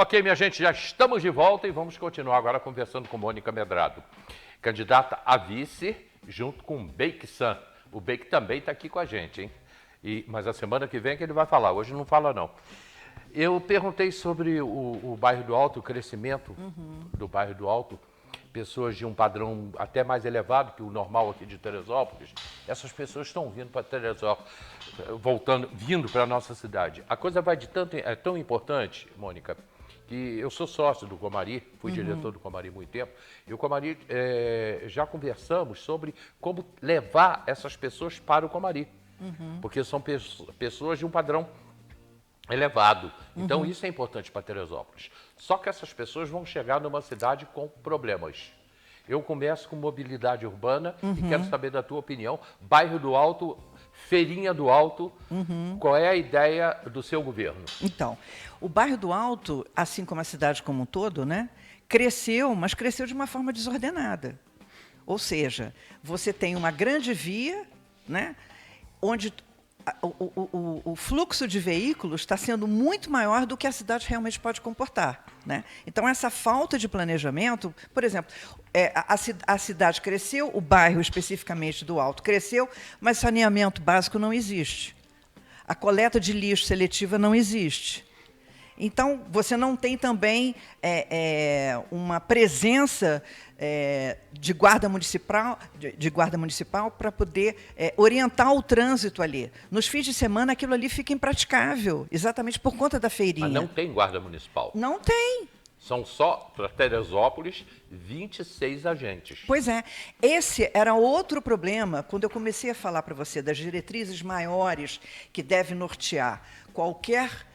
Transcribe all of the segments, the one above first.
Ok, minha gente, já estamos de volta e vamos continuar agora conversando com Mônica Medrado, candidata a vice, junto com o Beik San. O Beik também está aqui com a gente, hein? Mas a semana que vem é que ele vai falar, hoje não fala não. Eu perguntei sobre o bairro do Alto, o crescimento do bairro do Alto, pessoas de um padrão até mais elevado que o normal aqui de Teresópolis. Essas pessoas estão vindo para Teresópolis, vindo para a nossa cidade. A coisa vai é tão importante, Mônica, que eu sou sócio do Comari, fui diretor do Comari há muito tempo, e o Comari já conversamos sobre como levar essas pessoas para o Comari, porque são pessoas de um padrão elevado. Então, isso é importante para Teresópolis. Só que essas pessoas vão chegar numa cidade com problemas. Eu começo com mobilidade urbana e quero saber da tua opinião. Bairro do Alto, Feirinha do Alto, qual é a ideia do seu governo? Então, o bairro do Alto, assim como a cidade como um todo, né, cresceu, mas cresceu de uma forma desordenada. Ou seja, você tem uma grande via, né, onde o fluxo de veículos está sendo muito maior do que a cidade realmente pode comportar, né? Então, essa falta de planejamento, por exemplo, a cidade cresceu, o bairro especificamente do Alto cresceu, mas saneamento básico não existe. A coleta de lixo seletiva não existe. Então, você não tem também uma presença de guarda municipal para poder orientar o trânsito ali. Nos fins de semana, aquilo ali fica impraticável, exatamente por conta da feirinha. Mas não tem guarda municipal? Não tem. São só, para Teresópolis, 26 agentes. Pois é. Esse era outro problema, quando eu comecei a falar para você das diretrizes maiores que devem nortear qualquer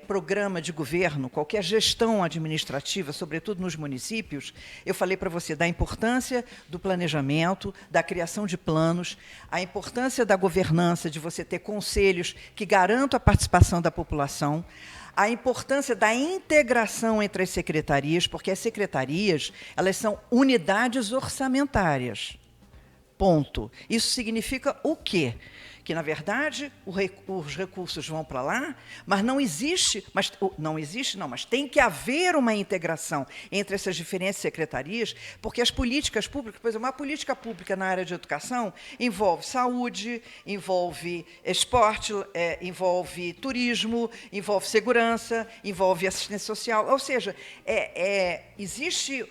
programa de governo, qualquer gestão administrativa, sobretudo nos municípios, eu falei para você da importância do planejamento, da criação de planos, a importância da governança, de você ter conselhos que garantam a participação da população, a importância da integração entre as secretarias, porque as secretarias, elas são unidades orçamentárias. Ponto. Isso significa o quê? Que, na verdade, os recursos vão para lá, mas mas tem que haver uma integração entre essas diferentes secretarias, porque as políticas públicas, por exemplo, uma política pública na área de educação envolve saúde, envolve esporte, envolve turismo, envolve segurança, envolve assistência social, ou seja, existe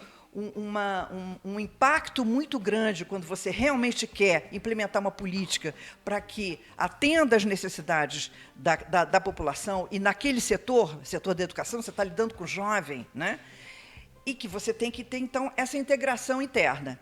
um impacto muito grande quando você realmente quer implementar uma política para que atenda às necessidades da população e naquele setor da educação, você está lidando com o jovem, né? E que você tem que ter, então, essa integração interna.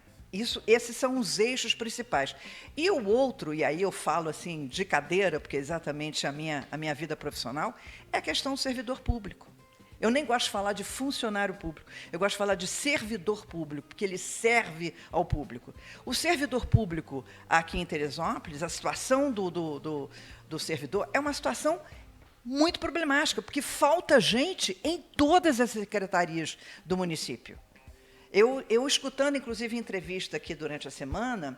Esses são os eixos principais. E o outro, e aí eu falo assim de cadeira, porque é exatamente a minha vida profissional, é a questão do servidor público. Eu nem gosto de falar de funcionário público, eu gosto de falar de servidor público, porque ele serve ao público. O servidor público aqui em Teresópolis, a situação do servidor é uma situação muito problemática, porque falta gente em todas as secretarias do município. Eu escutando, inclusive, entrevista aqui durante a semana,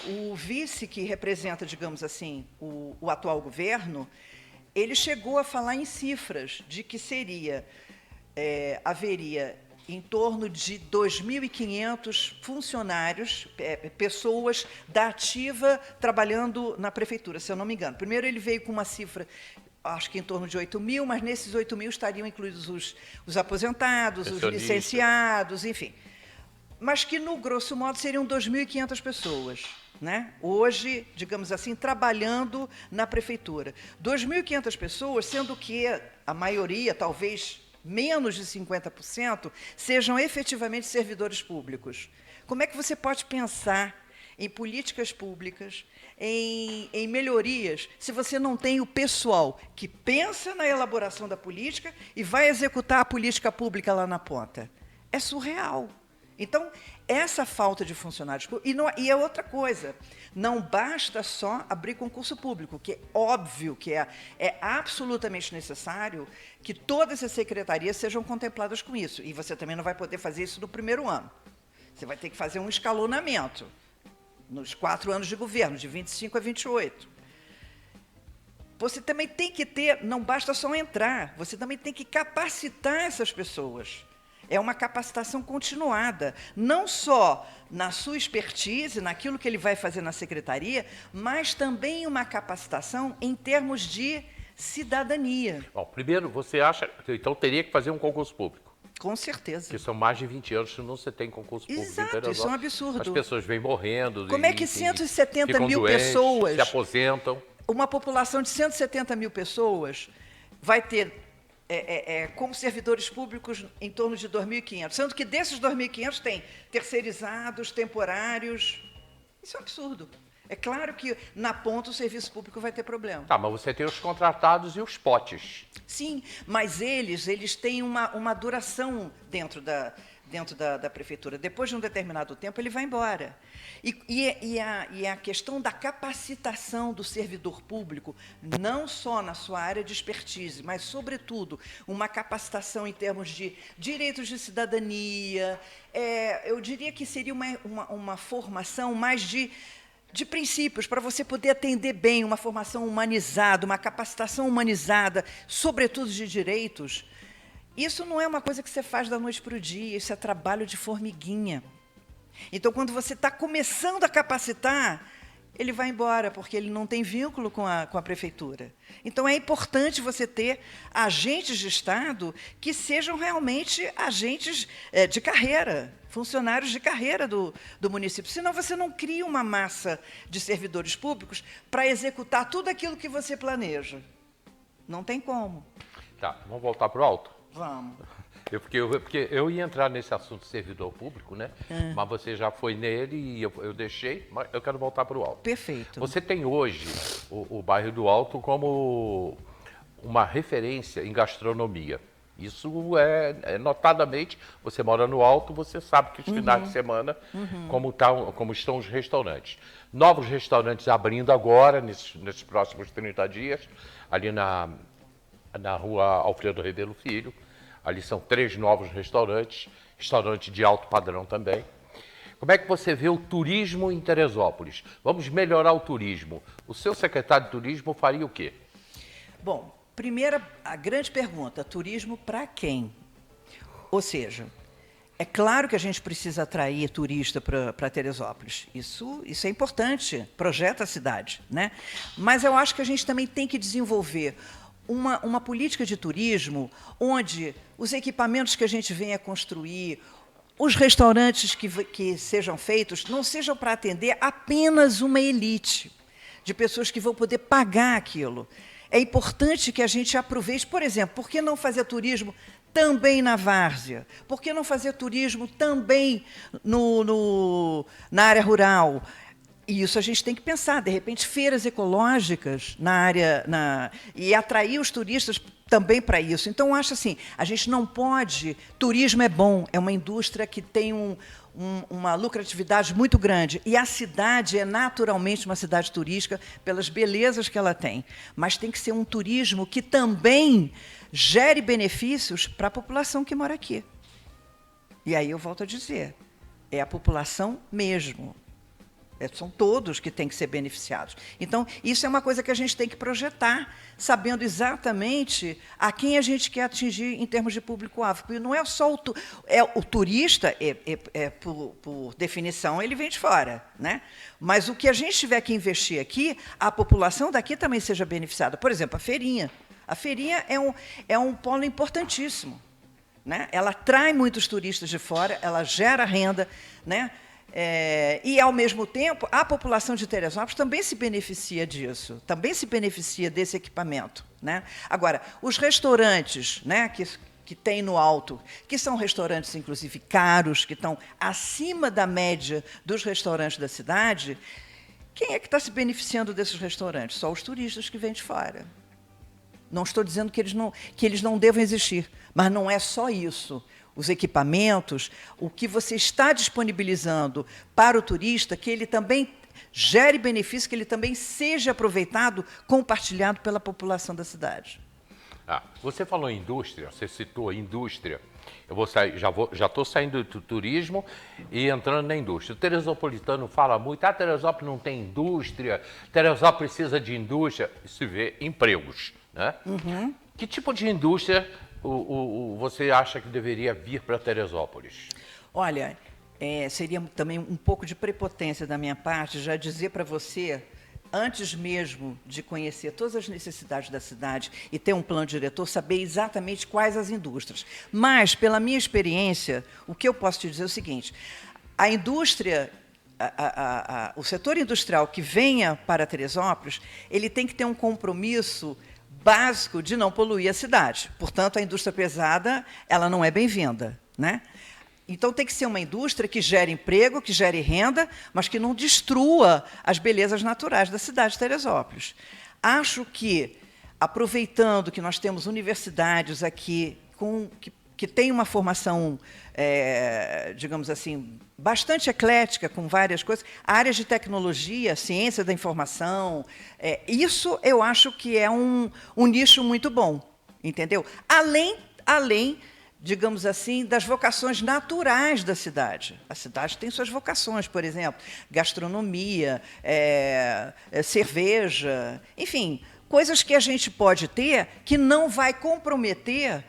o vice que representa, digamos assim, o atual governo, ele chegou a falar em cifras de que haveria em torno de 2.500 funcionários, pessoas da ativa trabalhando na prefeitura, se eu não me engano. Primeiro ele veio com uma cifra, acho que em torno de 8.000, mas nesses 8.000 estariam incluídos os aposentados, os licenciados, enfim. Mas que, no grosso modo, seriam 2.500 pessoas. Né? Hoje, digamos assim, trabalhando na prefeitura. 2.500 pessoas, sendo que a maioria, talvez menos de 50%, sejam efetivamente servidores públicos. Como é que você pode pensar em políticas públicas, em melhorias, se você não tem o pessoal que pensa na elaboração da política e vai executar a política pública lá na ponta? É surreal. Então, essa falta de funcionários públicos... E é outra coisa, não basta só abrir concurso público, que é óbvio que é absolutamente necessário que todas as secretarias sejam contempladas com isso. E você também não vai poder fazer isso no primeiro ano. Você vai ter que fazer um escalonamento nos 4 anos de governo, de 25 a 28. você também tem que ter, não basta só entrar, você também tem que capacitar essas pessoas. É uma capacitação continuada, não só na sua expertise, naquilo que ele vai fazer na secretaria, mas também uma capacitação em termos de cidadania. Bom, primeiro, você acha, então teria que fazer um concurso público? Com certeza. Porque são mais de 20 anos que não se tem concurso público. Exato, isso é um absurdo. As pessoas vêm morrendo. Como é que 170 ficam mil doentes, pessoas, se aposentam? uma população de 170 mil pessoas, vai ter como servidores públicos em torno de 2.500, sendo que desses 2.500 tem terceirizados, temporários. Isso é um absurdo. É claro que, na ponta, o serviço público vai ter problema. Tá, mas você tem os contratados e os potes. Sim, mas eles têm uma duração dentro da prefeitura. Depois de um determinado tempo, ele vai embora. E a questão da capacitação do servidor público, não só na sua área de expertise, mas, sobretudo, uma capacitação em termos de direitos de cidadania, eu diria que seria uma formação mais de princípios, para você poder atender bem, uma formação humanizada, uma capacitação humanizada, sobretudo de direitos. Isso não é uma coisa que você faz da noite para o dia, isso é trabalho de formiguinha. Então, quando você está começando a capacitar, ele vai embora, porque ele não tem vínculo com a prefeitura. Então, é importante você ter agentes de Estado que sejam realmente agentes de carreira, funcionários de carreira do município. Senão, você não cria uma massa de servidores públicos para executar tudo aquilo que você planeja. Não tem como. Tá, vamos voltar para o alto? Vamos. Porque eu ia entrar nesse assunto de servidor público, né? Mas você já foi nele e eu deixei, mas eu quero voltar para o alto. Perfeito. Você tem hoje o bairro do Alto como uma referência em gastronomia. Isso notadamente, você mora no Alto, você sabe que os finais de semana, como estão os restaurantes. Novos restaurantes abrindo agora, nesses próximos 30 dias, ali na rua Alfredo Rebelo Filho. Ali são 3 novos restaurantes de alto padrão também. Como é que você vê o turismo em Teresópolis? Vamos melhorar o turismo. O seu secretário de turismo faria o quê? Bom, primeira, a grande pergunta, turismo para quem? Ou seja, é claro que a gente precisa atrair turista para Teresópolis. Isso é importante, projeta a cidade, né? Mas eu acho que a gente também tem que desenvolver uma política de turismo onde os equipamentos que a gente venha construir, os restaurantes que sejam feitos, não sejam para atender apenas uma elite de pessoas que vão poder pagar aquilo. É importante que a gente aproveite, por exemplo, por que não fazer turismo também na várzea? Por que não fazer turismo também na área rural? E isso a gente tem que pensar, de repente, feiras ecológicas na área, e atrair os turistas também para isso. Então, acho assim, a gente não pode... Turismo é bom, é uma indústria que tem uma lucratividade muito grande. E a cidade é naturalmente uma cidade turística pelas belezas que ela tem. Mas tem que ser um turismo que também gere benefícios para a população que mora aqui. E aí eu volto a dizer, é a população mesmo. São todos que têm que ser beneficiados. Então, isso é uma coisa que a gente tem que projetar, sabendo exatamente a quem a gente quer atingir em termos de público-alvo. Porque não é só o turista, por definição, ele vem de fora, né? Mas o que a gente tiver que investir aqui, a população daqui também seja beneficiada. Por exemplo, a feirinha. A feirinha é um polo importantíssimo, né? Ela atrai muitos turistas de fora, ela gera renda, né? E, ao mesmo tempo, a população de Teresópolis também se beneficia disso, também se beneficia desse equipamento, né? Agora, os restaurantes, né, que tem no Alto, que são restaurantes, inclusive, caros, que estão acima da média dos restaurantes da cidade, quem é que está se beneficiando desses restaurantes? Só os turistas que vêm de fora. Não estou dizendo que eles não devam existir, mas não é só isso. Os equipamentos, o que você está disponibilizando para o turista, que ele também gere benefício, que ele também seja aproveitado, compartilhado pela população da cidade. Você falou em indústria, você citou a indústria. Eu vou sair, já estou saindo do turismo e entrando na indústria. O teresopolitano fala muito, Teresópolis não tem indústria, Teresópolis precisa de indústria. Se vê empregos, né? Que tipo de indústria você acha que deveria vir para Teresópolis? Olha, seria também um pouco de prepotência da minha parte já dizer para você, antes mesmo de conhecer todas as necessidades da cidade e ter um plano diretor, saber exatamente quais as indústrias. Mas, pela minha experiência, o que eu posso te dizer é o seguinte: a indústria, o setor industrial que venha para Teresópolis, ele tem que ter um compromisso básico de não poluir a cidade. Portanto, a indústria pesada, ela não é bem-vinda, né? Então, tem que ser uma indústria que gere emprego, que gere renda, mas que não destrua as belezas naturais da cidade de Teresópolis. Acho que, aproveitando que nós temos universidades aqui que têm uma formação, digamos assim, bastante eclética, com várias coisas, áreas de tecnologia, ciência da informação, isso eu acho que é um nicho muito bom, entendeu? Além digamos assim, das vocações naturais da cidade. A cidade tem suas vocações, por exemplo, gastronomia, cerveja, enfim, coisas que a gente pode ter que não vai comprometer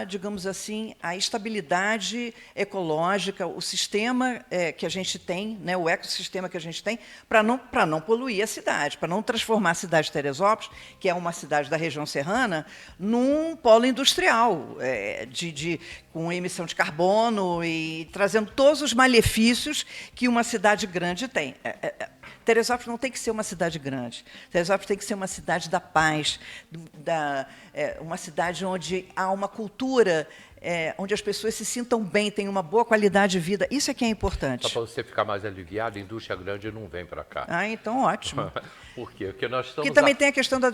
digamos assim, a estabilidade ecológica, o sistema que a gente tem, né, o ecossistema que a gente tem, para não poluir a cidade, para não transformar a cidade de Teresópolis, que é uma cidade da região serrana, num polo industrial, com emissão de carbono e trazendo todos os malefícios que uma cidade grande tem. Teresópolis não tem que ser uma cidade grande. Teresópolis tem que ser uma cidade da paz, uma cidade onde há uma cultura, onde as pessoas se sintam bem, tenham uma boa qualidade de vida. Isso é que é importante. Só para você ficar mais aliviado, a indústria grande não vem para cá. Então ótimo. Por quê? Porque nós estamos... Porque também tem a questão da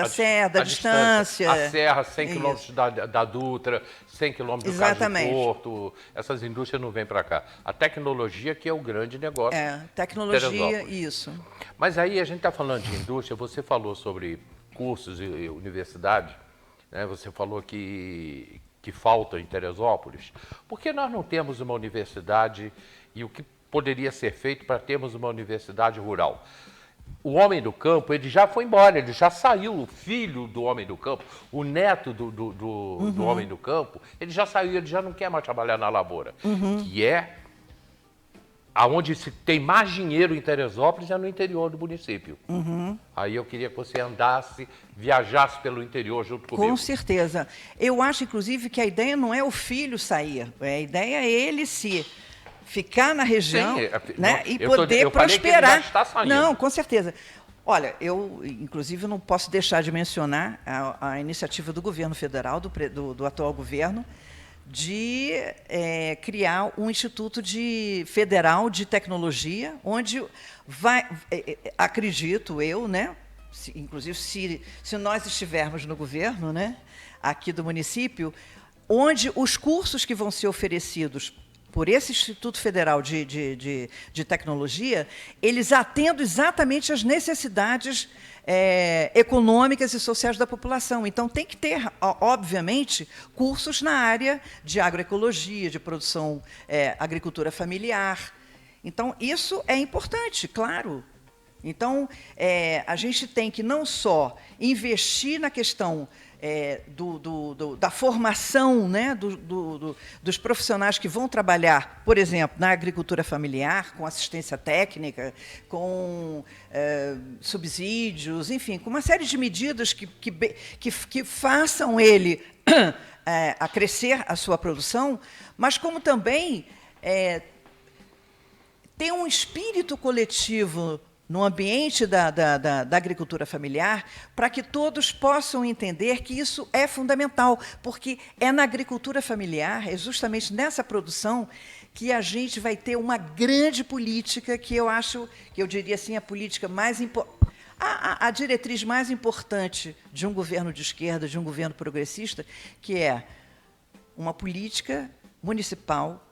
serra, da distância. A serra, 100 quilômetros da Dutra, 100 quilômetros do Cais do Porto. Essas indústrias não vêm para cá. A tecnologia que é o grande negócio. Tecnologia, isso. Mas aí a gente está falando de indústria, você falou sobre cursos e universidade, né? Você falou que falta em Teresópolis. Por que nós não temos uma universidade e o que poderia ser feito para termos uma universidade rural? O homem do campo, ele já foi embora, ele já saiu, o filho do homem do campo, o neto do homem do campo, ele já saiu, ele já não quer mais trabalhar na lavoura, que é aonde se tem mais dinheiro em Teresópolis é no interior do município. Aí eu queria que você andasse, viajasse pelo interior junto comigo. Com certeza. Eu acho, inclusive, que a ideia não é o filho sair, a ideia é ele ficar na região, Sim, né, e poder prosperar. Falei que ele já está saindo. Não, com certeza. Olha, eu, inclusive, não posso deixar de mencionar a iniciativa do governo federal, do atual governo, de criar um Instituto Federal de Tecnologia, onde vai, acredito eu, né, inclusive se nós estivermos no governo, né, aqui do município, onde os cursos que vão ser oferecidos por esse Instituto Federal de Tecnologia, eles atendem exatamente às necessidades econômicas e sociais da população. Então, tem que ter, obviamente, cursos na área de agroecologia, de produção, agricultura familiar. Então, isso é importante, claro. Então, a gente tem que não só investir na questão da formação, né, dos profissionais que vão trabalhar, por exemplo, na agricultura familiar, com assistência técnica, com subsídios, enfim, com uma série de medidas que façam ele a crescer a sua produção, mas como também ter um espírito coletivo no ambiente da agricultura familiar, para que todos possam entender que isso é fundamental, porque é na agricultura familiar, é justamente nessa produção, que a gente vai ter uma grande política, que eu diria assim, a política mais importante, a diretriz mais importante de um governo de esquerda, de um governo progressista, que é uma política municipal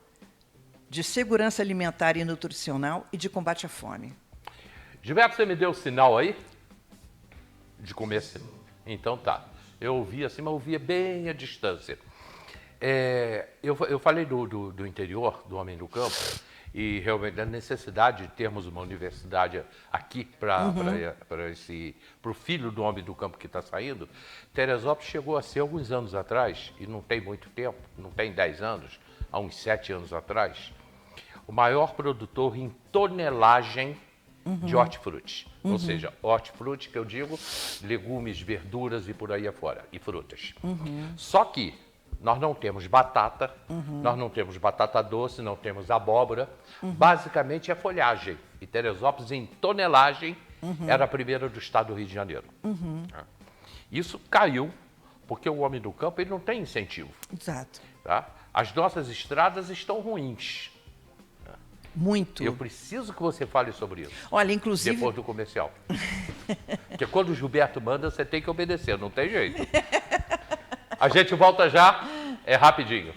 de segurança alimentar e nutricional e de combate à fome. Gilberto, você me deu o sinal aí? De começo? Então tá. Eu ouvi assim, mas ouvia bem à distância. Eu falei do interior, do homem do campo, e realmente da necessidade de termos uma universidade aqui para o filho do homem do campo que está saindo. Teresópolis chegou a ser, alguns anos atrás, e não tem muito tempo, não tem 10 anos, há uns 7 anos atrás, o maior produtor em tonelagem de hortifruti. Ou seja, hortifruti, que eu digo, legumes, verduras e por aí afora, e frutas. Só que nós não temos batata, nós não temos batata doce, não temos abóbora. Basicamente é folhagem. E Teresópolis, em tonelagem, era a primeira do estado do Rio de Janeiro. Isso caiu porque o homem do campo ele não tem incentivo. Exato. Tá? As nossas estradas estão ruins. Muito. Eu preciso que você fale sobre isso. Olha, inclusive... Depois do comercial. Porque quando o Gilberto manda, você tem que obedecer, não tem jeito. A gente volta já, é rapidinho.